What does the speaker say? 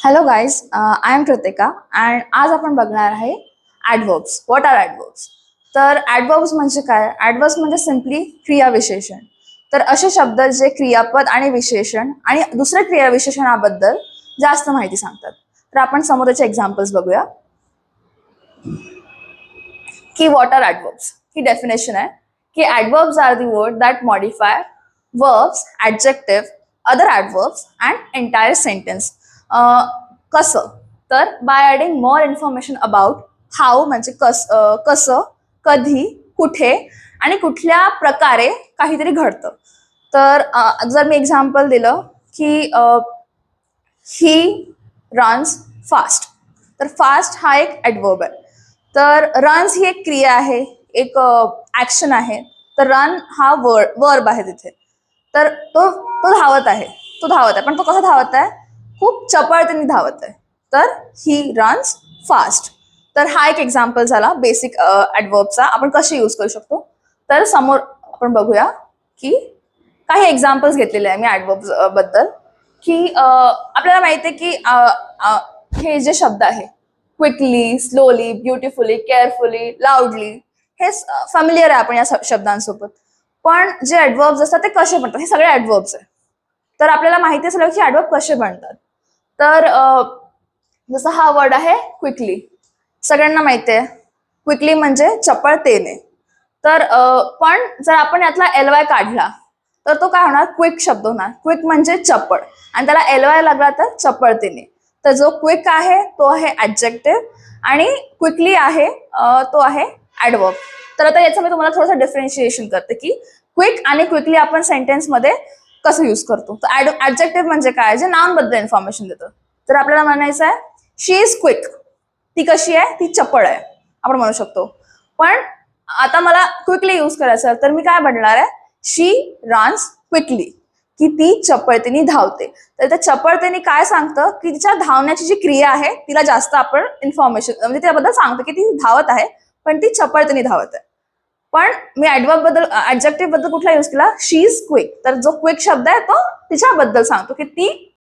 Hello guys, I am Kritika and आज आपण बघणार आहे ॲडवर्ब्स. What are ॲडवर्ब्स? तर ॲडवर्ब्स म्हणजे काय? ॲडवर्ब्स म्हणजे सिम्पली क्रियाविशेषण. तर असे शब्द जे क्रियापद आणि विशेषण आणि दुसऱ्या क्रियाविशेषणाबद्दल जास्त माहिती सांगतात. तर आपण समोर त्याचे एक्झाम्पल्स बघूया की व्हॉट आर ॲडवर्ब्स. ही डेफिनेशन आहे की adverbs are the word that modify verbs, adjective, other adverbs and entire sentence. कसं तर by adding more information about how म्हणजे कसं, कधी, कुठे आणि कुठल्या प्रकारे काहीतरी घडतं. तर जर मी एक्झाम्पल दिलं की ही रन्स फास्ट, तर फास्ट हा एक ॲडवर्ब आहे. तर रन्स ही एक क्रिया आहे, एक ॲक्शन आहे. तर रन हा वर्ब आहे तिथे. तर तो तो धावत आहे, पण तो कसा धावत आहे? खूप चपळतेने धावत आहे. तर ही रन्स फास्ट. तर हा एक एक्झाम्पल झाला बेसिक ॲडवर्बचा. आपण कसे यूज करू शकतो तर समोर आपण बघूया की काही एक्झाम्पल्स घेतलेले आहे मी ॲडवर्ब्स बद्दल. की आपल्याला माहिती आहे की हे जे शब्द आहे क्विकली, स्लोली, ब्युटिफुली, केअरफुली, लाऊडली, हे फॅमिलियर आहे आपण या शब्दांसोबत. पण जे ॲडवर्ब्स असतात ते कसे बनतात? हे सगळे ॲडवर्ब्स आहे. तर आपल्याला माहिती असेल की ॲडवर्ब कसे बनतात. तर जसं हा वर्ड आहे क्विकली, सगळ्यांना माहिती आहे क्विकली म्हणजे चपळतेने. तर पण जर आपण यातला एलवाय काढला तर तो काय होणार? क्विक शब्द होणार. क्विक म्हणजे चपळ आणि त्याला एलवाय लागला तर चपळतेने. तर जो क्विक आहे तो आहे ॲडजेक्टिव्ह आणि क्विकली आहे तो आहे ॲडवर्ब. तर आता याचं मी तुम्हाला थोडंसं डिफरन्शिएशन करते की क्विक आणि क्विकली आपण सेंटेन्समध्ये कसं यूज करतो. तर ॲडजेक्टिव्ह म्हणजे काय? जे नाउन बद्दल इन्फॉर्मेशन देतं. तर आपल्याला म्हणायचं आहे शी इज क्विक. ती कशी आहे? ती चपळ आहे आपण म्हणू शकतो. पण आता मला क्विकली यूज करायचं तर मी काय म्हणणार आहे? शी रन्स क्विकली, की ती चपळतेने धावते. तर त्या चपळतेने काय सांगतं की तिच्या धावण्याची जी क्रिया आहे तिला जास्त आपण इन्फॉर्मेशन म्हणजे त्याबद्दल सांगतो की ती धावत आहे पण ती चपळतेने धावत आहे. पण मी ॲडवर्ब बद्दल ॲडजेक्टिव्ह बद्दल कुठला यूज केला? शी इज क्विक. तर जो क्विक शब्द आहे तो तिच्याबद्दल सांगतो की ती